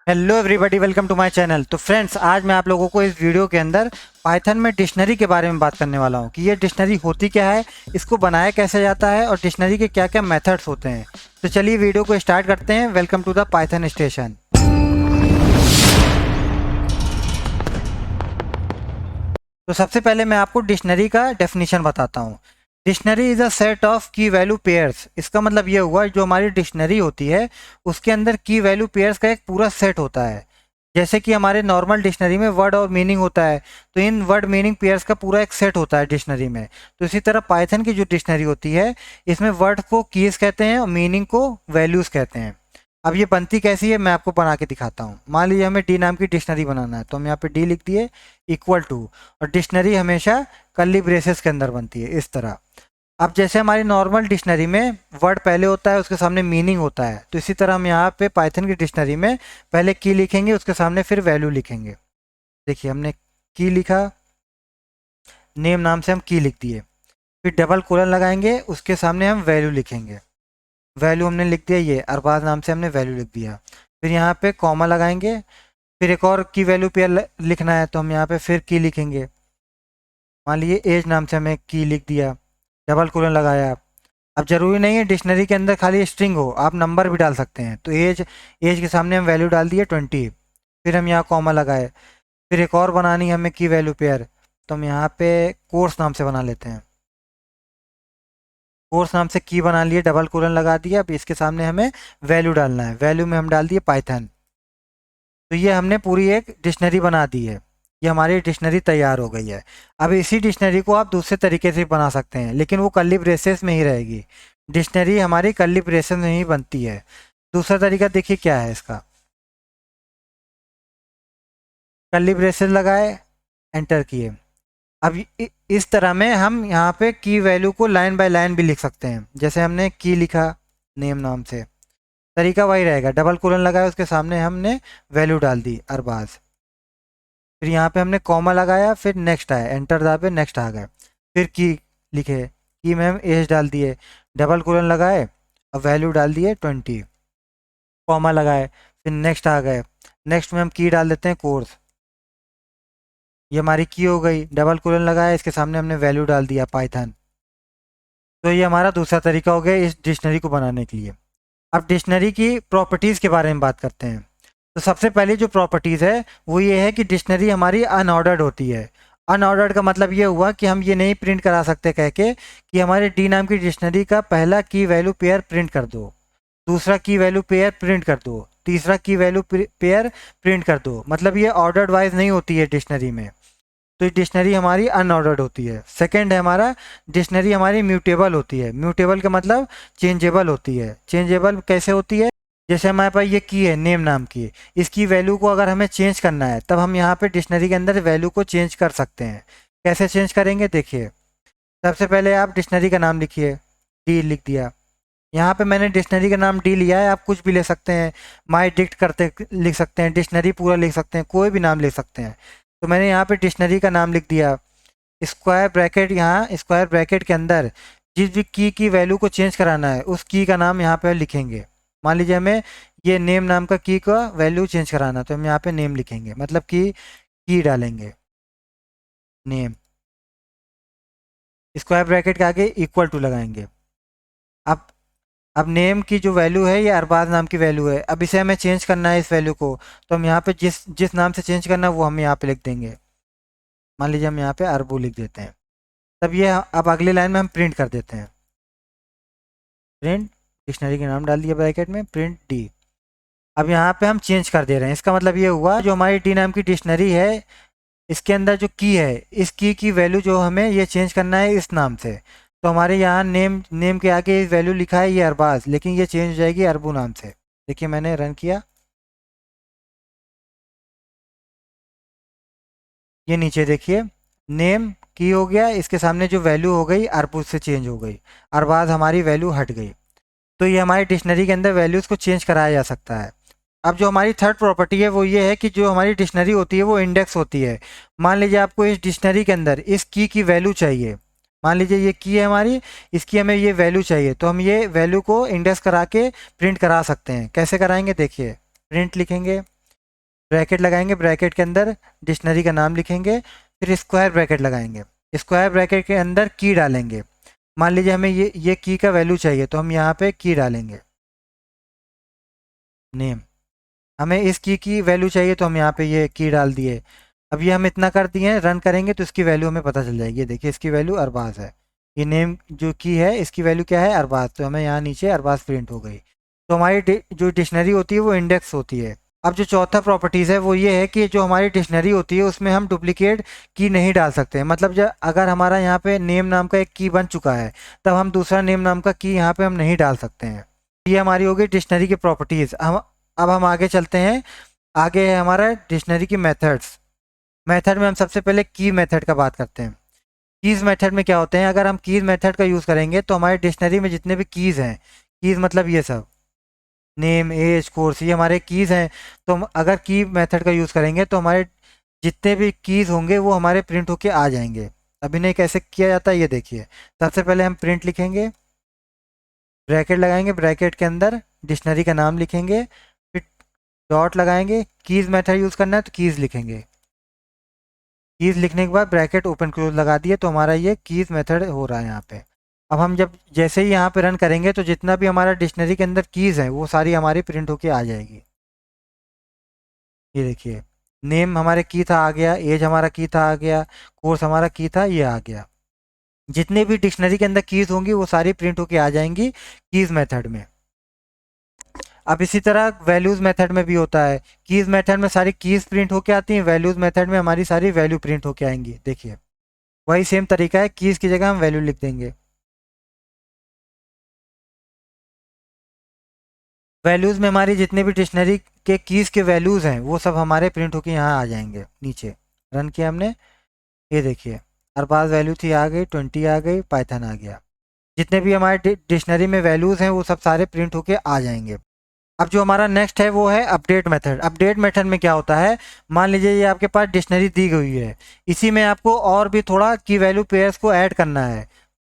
Hello everybody, welcome to my channel. तो friends, आज मैं आप लोगों को इस वीडियो के अंदर पाइथन में डिक्शनरी के बारे में बात करने वाला हूं कि ये डिक्शनरी होती क्या है, इसको बनाया कैसे जाता है और डिक्शनरी के क्या क्या मेथड्स होते हैं। तो चलिए वीडियो को स्टार्ट करते हैं। Welcome to the Python station. तो सबसे पहले मैं आपको डिक्शनरी का डेफिनेशन बताता हूँ। Dictionary is a set of की वैल्यू पेयर्स। इसका मतलब ये हुआ, जो हमारी डिक्शनरी होती है उसके अंदर की वैल्यू पेयर्स का एक पूरा सेट होता है। जैसे कि हमारे नॉर्मल डिक्शनरी में वर्ड और मीनिंग होता है, तो इन वर्ड मीनिंग पेयर्स का पूरा एक सेट होता है डिक्शनरी में। तो इसी तरह पाइथन की जो डिक्शनरी होती है, इसमें वर्ड को कीज कहते हैं और मीनिंग को वैल्यूज कहते हैं। अब ये बनती कैसी है, मैं आपको बना के दिखाता हूँ। मान लीजिए हमें डी नाम की डिक्शनरी बनाना है, तो हम यहाँ पे डी लिख दिए इक्वल टू, और डिक्शनरी हमेशा कर्ली ब्रेसेस के अंदर बनती है इस तरह। अब जैसे हमारी नॉर्मल डिक्शनरी में वर्ड पहले होता है, उसके सामने मीनिंग होता है, तो इसी तरह हम यहाँ पे पाइथन की डिक्शनरी में पहले की लिखेंगे, उसके सामने फिर वैल्यू लिखेंगे। देखिए हमने की लिखा, नेम नाम से हम की लिख दिए, फिर डबल कोलन लगाएंगे, उसके सामने हम वैल्यू लिखेंगे। वैल्यू हमने लिख दिया, ये अरबाज नाम से हमने वैल्यू लिख दिया। फिर यहाँ पे कॉमा लगाएंगे, फिर एक और की वैल्यू पेयर लिखना है, तो हम यहाँ पे फिर की लिखेंगे। मान लीजिए एज नाम से हमें की लिख दिया, डबल कोलन लगाया। अब जरूरी नहीं है डिक्शनरी के अंदर खाली स्ट्रिंग हो, आप नंबर भी डाल सकते हैं। तो एज, एज के सामने हम वैल्यू डाल दिए 20, फिर हम यहाँ कॉमा लगाए। फिर एक और बनानी है हमें की वैल्यू पेयर, तो हम यहाँ पे कोर्स नाम से बना लेते हैं। कोर्स नाम से की बना लिए, डबल कोलन लगा दिया। अब इसके सामने हमें वैल्यू डालना है, वैल्यू में हम डाल दिए पाइथन। तो ये हमने पूरी एक डिक्शनरी बना दी है। ये हमारी डिक्शनरी तैयार हो गई है। अब इसी डिक्शनरी को आप दूसरे तरीके से बना सकते हैं, लेकिन वो कर्ली ब्रेसेस में ही रहेगी। डिक्शनरी हमारी कर्ली ब्रेसेस में ही बनती है। दूसरा तरीका देखिए क्या है इसका। कर्ली ब्रेसेस लगाए, एंटर किए। अब इस तरह में हम यहाँ पे की वैल्यू को लाइन बाय लाइन भी लिख सकते हैं। जैसे हमने की लिखा नेम नाम से, तरीका वही रहेगा। डबल कोलन लगाया, उसके सामने हमने वैल्यू डाल दी अरबाज। फिर यहाँ पे हमने कॉमा लगाया, फिर नेक्स्ट आया, एंटर दाबे, नेक्स्ट आ गए। फिर की लिखे, की में हम एज डाल दिए, डबल कोलन लगाए, अब वैल्यू डाल दिए 20, कॉमा लगाए, फिर नेक्स्ट आ गए। नेक्स्ट में हम की डाल देते हैं कोर्स, ये हमारी की हो गई। डबल कोलन लगाया, इसके सामने हमने वैल्यू डाल दिया पाइथन। तो ये हमारा दूसरा तरीका हो गया इस डिक्शनरी को बनाने के लिए। अब डिक्शनरी की प्रॉपर्टीज़ के बारे में बात करते हैं। तो सबसे पहली जो प्रॉपर्टीज़ है वो ये है कि डिक्शनरी हमारी अनऑर्डर्ड होती है। अनऑर्डर्ड का मतलब ये हुआ कि हम ये नहीं प्रिंट करा सकते कह के कि हमारे डी नाम की डिक्शनरी का पहला की वैल्यू पेयर प्रिंट कर दो, दूसरा की वैल्यू पेयर प्रिंट कर दो, तीसरा की वैल्यू पेयर प्रिंट कर दो। मतलब ये ऑर्डर्ड वाइज नहीं होती है डिक्शनरी में। तो डिक्शनरी हमारी अनऑर्डर्ड होती है। सेकंड है हमारा, डिक्शनरी हमारी म्यूटेबल होती है। म्यूटेबल का मतलब चेंजेबल होती है। चेंजेबल कैसे होती है, जैसे हमारे पास ये की है नेम नाम की, इसकी वैल्यू को अगर हमें चेंज करना है, तब हम यहाँ पे डिक्शनरी के अंदर वैल्यू को चेंज कर सकते हैं। कैसे चेंज करेंगे देखिए। सबसे पहले आप डिक्शनरी का नाम लिखिए, डी लिख दिया। यहाँ पे मैंने डिक्शनरी का नाम डी लिया है, आप कुछ भी ले सकते हैं। माई डिक्ट करते लिख सकते हैं, डिक्शनरी पूरा लिख सकते हैं, कोई भी नाम लिख सकते हैं। तो मैंने यहाँ पे डिक्शनरी का नाम लिख दिया। स्क्वायर ब्रैकेट, यहाँ स्क्वायर ब्रैकेट के अंदर जिस भी की वैल्यू को चेंज कराना है, उस की का नाम यहाँ पे लिखेंगे। मान लीजिए हमें ये नेम नाम का की का वैल्यू चेंज कराना है, तो हम यहाँ पे नेम लिखेंगे, मतलब कि की डालेंगे, नेम। स्क्वायर ब्रैकेट के आगे इक्वल टू लगाएंगे। अब अब नेम की जो वैल्यू है ये अरबाज नाम की वैल्यू है। अब इसे हमें चेंज करना है इस वैल्यू को, तो हम यहाँ पे जिस जिस नाम से चेंज करना है वो हम यहाँ पे लिख देंगे। मान लीजिए हम यहाँ पे अरबू लिख देते हैं। तब ये अब अगली लाइन में हम प्रिंट कर देते हैं। प्रिंट, डिक्शनरी के नाम डाल दिया ब्रैकेट में, प्रिंट डी। अब यहाँ पे हम चेंज कर दे रहे हैं। इसका मतलब ये हुआ, जो हमारी डी नाम की डिक्शनरी है, इसके अंदर जो की है, इस की वैल्यू जो हमें ये चेंज करना है इस नाम से। तो हमारे यहाँ नेम के आगे वैल्यू लिखा है ये अरबाज, लेकिन ये चेंज हो जाएगी अरबू नाम से। देखिए मैंने रन किया, ये नीचे देखिए नेम की हो गया, इसके सामने जो वैल्यू हो गई अरबू से चेंज हो गई, अरबाज हमारी वैल्यू हट गई। तो ये हमारी डिक्शनरी के अंदर वैल्यूज़ को चेंज कराया जा सकता है। अब जो हमारी थर्ड प्रॉपर्टी है वो ये है कि जो हमारी डिक्शनरी होती है वो इंडेक्स होती है। मान लीजिए आपको इस डिक्शनरी के अंदर इस की वैल्यू चाहिए। मान लीजिए ये की है हमारी, इसकी हमें ये वैल्यू चाहिए, तो हम ये वैल्यू को इंडेक्स करा के प्रिंट करा सकते हैं। कैसे कराएंगे देखिए, प्रिंट लिखेंगे, ब्रैकेट लगाएंगे, ब्रैकेट के अंदर डिक्शनरी का नाम लिखेंगे, फिर स्क्वायर ब्रैकेट लगाएंगे, स्क्वायर ब्रैकेट के अंदर की डालेंगे। मान लीजिए हमें ये की का वैल्यू चाहिए तो हम यहाँ पे की डालेंगे, नेम। हमें इस की वैल्यू चाहिए तो हम यहाँ पे ये की डाल दिए। अब ये हम इतना कर दिए, रन करेंगे तो इसकी वैल्यू हमें पता चल जाएगी। ये देखिए इसकी वैल्यू अरबाज है। ये नेम जो की है इसकी वैल्यू क्या है, अरबाज, तो हमें यहाँ नीचे अरबाज प्रिंट हो गई। तो हमारी जो डिक्शनरी होती है वो इंडेक्स होती है। अब जो चौथा प्रॉपर्टीज़ है वो ये है कि जो हमारी डिक्शनरी होती है उसमें हम डुप्लीकेट की नहीं डाल सकते हैं। मतलब जब अगर हमारा यहाँ पे नेम नाम का एक की बन चुका है तब हम दूसरा नेम नाम का की यहाँ पे हम नहीं डाल सकते हैं। ये हमारी होगी डिक्शनरी की प्रॉपर्टीज़। हम अब हम आगे चलते हैं। आगे है हमारा डिक्शनरी की मेथड्स। मेथड में हम सबसे पहले की मेथड का बात करते हैं। कीज़ मेथड में क्या होते हैं, अगर हम कीज़ मेथड का यूज़ करेंगे तो हमारे डिक्शनरी में जितने भी कीज़ हैं, कीज़ मतलब ये सब नेम एज कोर्स, ये हमारे कीज़ हैं। तो हम अगर की मेथड का यूज़ करेंगे तो हमारे जितने भी कीज़ होंगे वो हमारे प्रिंट होके आ जाएंगे। अब इन्हें कैसे किया जाता है ये देखिए। सबसे पहले हम प्रिंट लिखेंगे, ब्रैकेट लगाएंगे, ब्रैकेट के अंदर डिक्शनरी का नाम लिखेंगे, फिर डॉट लगाएंगे, कीज़ मेथड यूज़ करना है तो कीज़ लिखेंगे। कीज़ लिखने के बाद ब्रैकेट ओपन क्लोज लगा दिए तो हमारा ये कीज़ मेथड हो रहा है यहाँ पे। अब हम जब जैसे ही यहाँ पे रन करेंगे तो जितना भी हमारा डिक्शनरी के अंदर कीज़ है वो सारी हमारी प्रिंट होके आ जाएगी। ये देखिए नेम हमारे की था आ गया, एज हमारा की था आ गया, कोर्स हमारा की था ये आ गया। जितने भी डिक्शनरी के अंदर कीज़ होंगी वो सारी प्रिंट होके आ जाएंगी कीज़ मेथड में। अब इसी तरह वैल्यूज़ मेथड में भी होता है। कीज़ मेथड में सारी कीज़ प्रिंट होके आती हैं, वैल्यूज़ मेथड में हमारी सारी वैल्यू प्रिंट होके आएंगी। देखिए वही सेम तरीका है, कीज़ की जगह हम वैल्यू लिख देंगे। वैल्यूज़ में हमारी जितने भी डिक्शनरी के कीज़ के वैल्यूज़ हैं वो सब हमारे प्रिंट होके यहाँ आ जाएंगे नीचे। रन किया हमने, ये देखिए अरबाज वैल्यू थी आ गई, 20 आ गई, पाइथन आ गया। जितने भी हमारे डिक्शनरी में वैल्यूज़ हैं वो सब सारे प्रिंट होके आ जाएंगे। अब जो हमारा नेक्स्ट है वो है अपडेट मेथड। अपडेट मेथड में क्या होता है, मान लीजिए ये आपके पास डिक्शनरी दी गई है, इसी में आपको और भी थोड़ा की वैल्यू पेयर्स को ऐड करना है,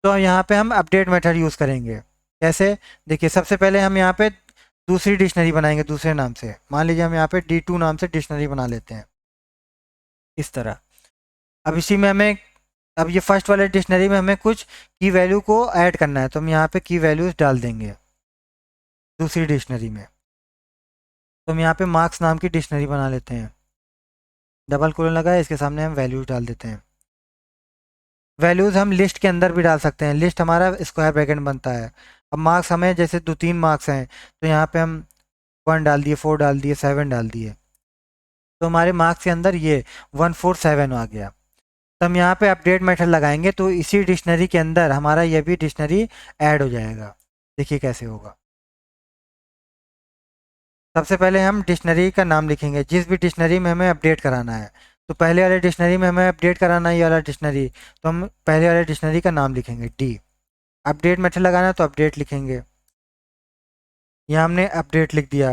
तो यहाँ पे हम अपडेट मेथड यूज़ करेंगे। कैसे, देखिए सबसे पहले हम यहाँ पे दूसरी डिक्शनरी बनाएंगे दूसरे नाम से। मान लीजिए हम यहाँ पे D2 नाम से डिक्शनरी बना लेते हैं इस तरह। अब इसी में हमें, अब ये फर्स्ट वाले डिक्शनरी में हमें कुछ की वैल्यू को ऐड करना है तो हम यहाँ पे की वैल्यूज डाल देंगे दूसरी डिक्शनरी में। तो हम यहाँ पे मार्क्स नाम की डिक्शनरी बना लेते हैं, डबल कोलन लगाए, इसके सामने हम वैल्यूज डाल देते हैं। वैल्यूज़ हम लिस्ट के अंदर भी डाल सकते हैं, लिस्ट हमारा स्क्वायर ब्रैकेट बनता है। अब मार्क्स हमें जैसे 2-3 मार्क्स हैं तो यहाँ पे हम 1 डाल दिए, 4 डाल दिए, 7 डाल दिए, तो हमारे मार्क्स के अंदर ये 147 आ गया। तो हम यहाँ पे अपडेट मेथड लगाएंगे तो इसी डिक्शनरी के अंदर हमारा ये भी डिक्शनरी ऐड हो जाएगा। देखिए कैसे होगा। सबसे पहले हम डिक्शनरी का नाम लिखेंगे जिस भी डिक्शनरी में हमें अपडेट कराना है। तो पहले वाले डिक्शनरी में हमें अपडेट कराना है ये वाला डिक्शनरी, तो हम पहले वाले डिक्शनरी का नाम लिखेंगे डी। अपडेट मेथड लगाना है तो अपडेट लिखेंगे, यहाँ हमने अपडेट लिख दिया।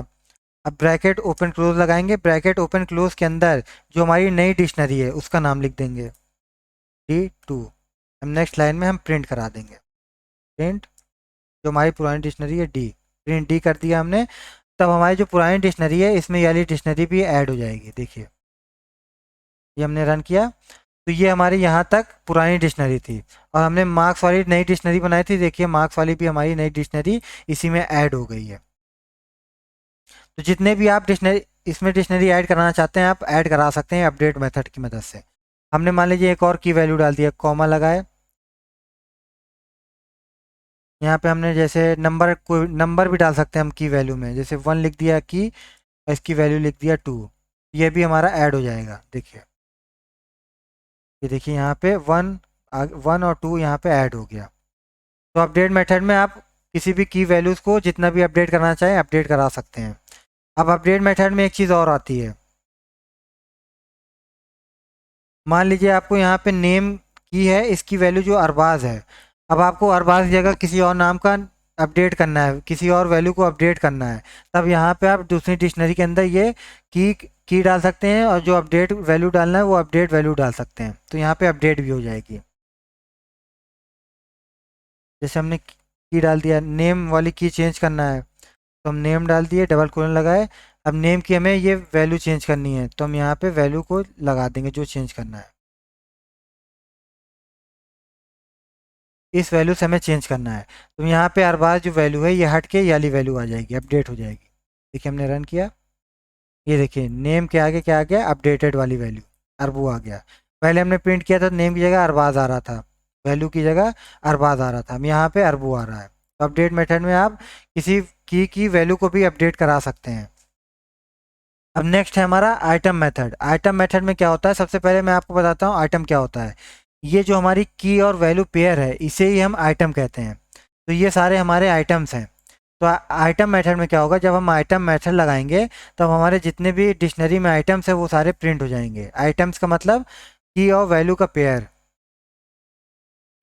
अब ब्रैकेट ओपन क्लोज लगाएंगे, ब्रैकेट ओपन क्लोज के अंदर जो हमारी नई डिक्शनरी है उसका नाम लिख देंगे D2। हम नेक्स्ट लाइन में हम प्रिंट करा देंगे, प्रिंट जो हमारी पुरानी डिक्शनरी है डी, प्रिंट डी कर दिया हमने। तब हमारी जो पुरानी डिक्शनरी है इसमें ये वाली डिक्शनरी भी ऐड हो जाएगी। देखिए ये हमने रन किया तो ये हमारी यहाँ तक पुरानी डिक्शनरी थी और हमने मार्क्स वाली नई डिक्शनरी बनाई थी। देखिए मार्क्स वाली भी हमारी नई डिक्शनरी इसी में ऐड हो गई है। तो जितने भी आप डिक्शनरी इसमें डिक्शनरी ऐड कराना चाहते हैं आप ऐड करा सकते हैं अपडेट मेथड की मदद से। हमने मान लीजिए एक और की वैल्यू डाल दिया, कॉमा लगाए, यहाँ पे हमने जैसे नंबर, कोई नंबर भी डाल सकते हैं हम की वैल्यू में, जैसे 1 लिख दिया की, इसकी वैल्यू लिख दिया 2, ये भी हमारा ऐड हो जाएगा। देखिए ये देखिए यहाँ पे 1 और 2 यहाँ पे ऐड हो गया। तो अपडेट मेथड में आप किसी भी की वैल्यूज़ को जितना भी अपडेट करना चाहें अपडेट करा सकते हैं। अब अपडेट मेथड में एक चीज़ और आती है, मान लीजिए आपको यहाँ पे नेम की है, इसकी वैल्यू जो अरबाज है, अब आपको अरबाज की जगह किसी और नाम का अपडेट करना है, किसी और वैल्यू को अपडेट करना है, तब यहाँ पे आप दूसरी डिक्शनरी के अंदर ये की डाल सकते हैं और जो अपडेट वैल्यू डालना है वो अपडेट वैल्यू डाल सकते हैं, तो यहाँ पे अपडेट भी हो जाएगी। जैसे हमने की डाल दिया, नेम वाली की चेंज करना है तो हम नेम डाल दिए, डबल कोलन लगाए, अब नेम की हमें ये वैल्यू चेंज करनी है, तो हम यहाँ पे वैल्यू को लगा देंगे जो चेंज करना है। इस वैल्यू से हमें चेंज करना है, तो यहाँ पे हर बार जो वैल्यू है ये हट के ये वाली वैल्यू आ जाएगी, अपडेट हो जाएगी। देखिए हमने रन किया, ये देखिए नेम के आगे क्या आ गया, अपडेटेड वाली वैल्यू अरबू आ गया। पहले हमने प्रिंट किया था तो नेम की जगह अरबाज आ रहा था, वैल्यू की जगह अरबाज आ रहा था, हम यहाँ पे अरबू आ रहा है। तो अपडेट मेथड में आप किसी की वैल्यू को भी अपडेट करा सकते हैं। अब नेक्स्ट है हमारा आइटम मेथड। आइटम मेथड में क्या होता है, सबसे पहले मैं आपको बताता हूँ आइटम क्या होता है। ये जो हमारी की और वैल्यू पेयर है इसे ही हम आइटम कहते हैं। तो ये सारे हमारे आइटम्स हैं। तो आइटम मेथड में क्या होगा, जब हम आइटम मेथड लगाएंगे तब हमारे जितने भी डिक्शनरी में आइटम्स है वो सारे प्रिंट हो जाएंगे। आइटम्स का मतलब की और वैल्यू का पेयर।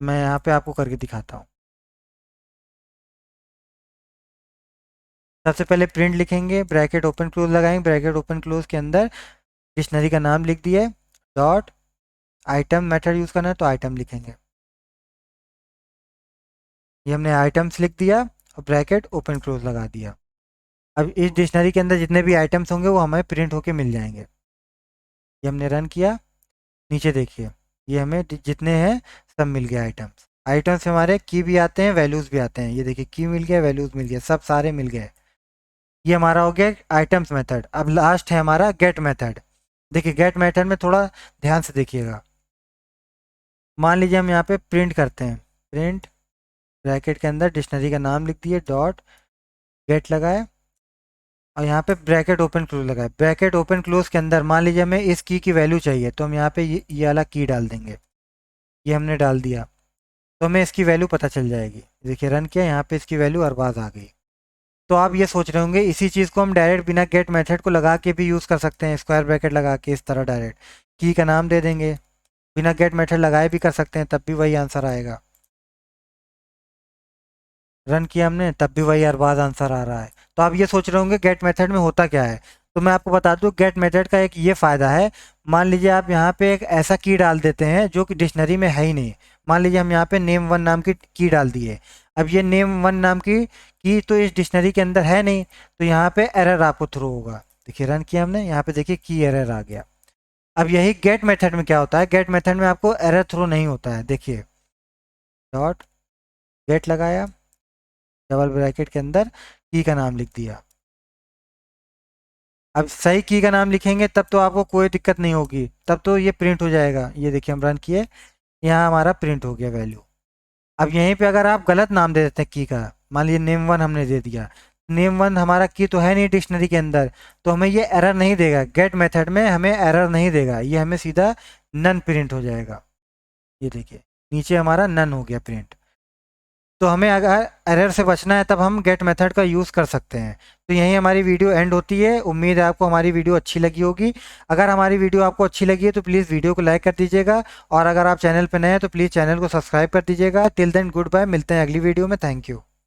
मैं यहाँ पे आपको करके दिखाता हूँ। सबसे पहले प्रिंट लिखेंगे, ब्रैकेट ओपन क्लोज लगाएंगे, ब्रैकेट ओपन क्लोज के अंदर डिक्शनरी का नाम लिख दिए, डॉट आइटम मेथड यूज़ करना है तो आइटम लिखेंगे। ये हमने आइटम्स लिख दिया और ब्रैकेट ओपन क्लोज लगा दिया। अब इस डिक्शनरी के अंदर जितने भी आइटम्स होंगे वो हमें प्रिंट होके मिल जाएंगे। ये हमने रन किया, नीचे देखिए ये हमें जितने हैं सब मिल गया आइटम्स। आइटम्स हमारे की भी आते हैं, वैल्यूज़ भी आते हैं। ये देखिए की मिल गया, वैल्यूज़ मिल गया, सब सारे मिल गए। ये हमारा हो गया आइटम्स मेथड। अब लास्ट है हमारा गेट मेथड। देखिए गेट मेथड में थोड़ा ध्यान से देखिएगा। मान लीजिए हम यहाँ पे प्रिंट करते हैं, प्रिंट ब्रैकेट के अंदर डिक्शनरी का नाम लिख दिए, डॉट गेट लगाए और यहाँ पे ब्रैकेट ओपन क्लोज लगाए। ब्रैकेट ओपन क्लोज के अंदर मान लीजिए हमें इस की वैल्यू चाहिए तो हम यहाँ पे ये वाला की डाल देंगे। ये हमने डाल दिया तो हमें इसकी वैल्यू पता चल जाएगी। देखिए रन किया, यहाँ पे इसकी वैल्यू अरबाज आ गई। तो आप ये सोच रहे होंगे इसी चीज़ को हम डायरेक्ट बिना गेट मेथड को लगा के भी यूज़ कर सकते हैं, स्क्वायर ब्रैकेट लगा के इस तरह डायरेक्ट की का नाम दे देंगे, बिना गेट मेथड लगाए भी कर सकते हैं, तब भी वही आंसर आएगा। रन किया हमने तब भी वही अरबाज आंसर आ रहा है। तो आप ये सोच रहे होंगे गेट मेथड में होता क्या है, तो मैं आपको बता दूं गेट मेथड का एक ये फ़ायदा है। मान लीजिए आप यहाँ पे एक ऐसा की डाल देते हैं जो कि डिक्शनरी में है ही नहीं। मान लीजिए हम यहाँ पे नेम वन नाम की डाल दिए। अब ये नेम वन नाम की तो इस डिक्शनरी के अंदर है नहीं, तो यहाँ पे एरर आपको थ्रो होगा। देखिए रन किया हमने, यहाँ पे देखिए की एरर आ गया। अब यही गेट मेथड में क्या होता है, गेट मेथड में आपको एरर थ्रो नहीं होता है। देखिए डॉट गेट लगाया, डबल ब्रैकेट के अंदर की का नाम लिख दिया। अब सही की का नाम लिखेंगे तब तो आपको कोई दिक्कत नहीं होगी, तब तो ये प्रिंट हो जाएगा। ये देखिए हम रन किए, यहाँ हमारा प्रिंट हो गया वैल्यू। अब यहीं पे अगर आप गलत नाम दे देते हैं की का, मान लीजिए नेम वन हमने दे दिया, नेम वन हमारा की तो है नहीं डिक्शनरी के अंदर, तो हमें ये एरर नहीं देगा। गेट मेथड में हमें एरर नहीं देगा, ये हमें सीधा नन प्रिंट हो जाएगा। ये देखिए नीचे हमारा नन हो गया प्रिंट। तो हमें अगर एरर से बचना है तब हम गेट मेथड का यूज़ कर सकते हैं। तो यहीं हमारी वीडियो एंड होती है। उम्मीद है आपको हमारी वीडियो अच्छी लगी होगी। अगर हमारी वीडियो आपको अच्छी लगी है तो प्लीज़ वीडियो को लाइक कर दीजिएगा, और अगर आप चैनल पर नए हैं तो प्लीज़ चैनल को सब्सक्राइब कर दीजिएगा। टिल देन गुड बाय, मिलते हैं अगली वीडियो में। Thank you.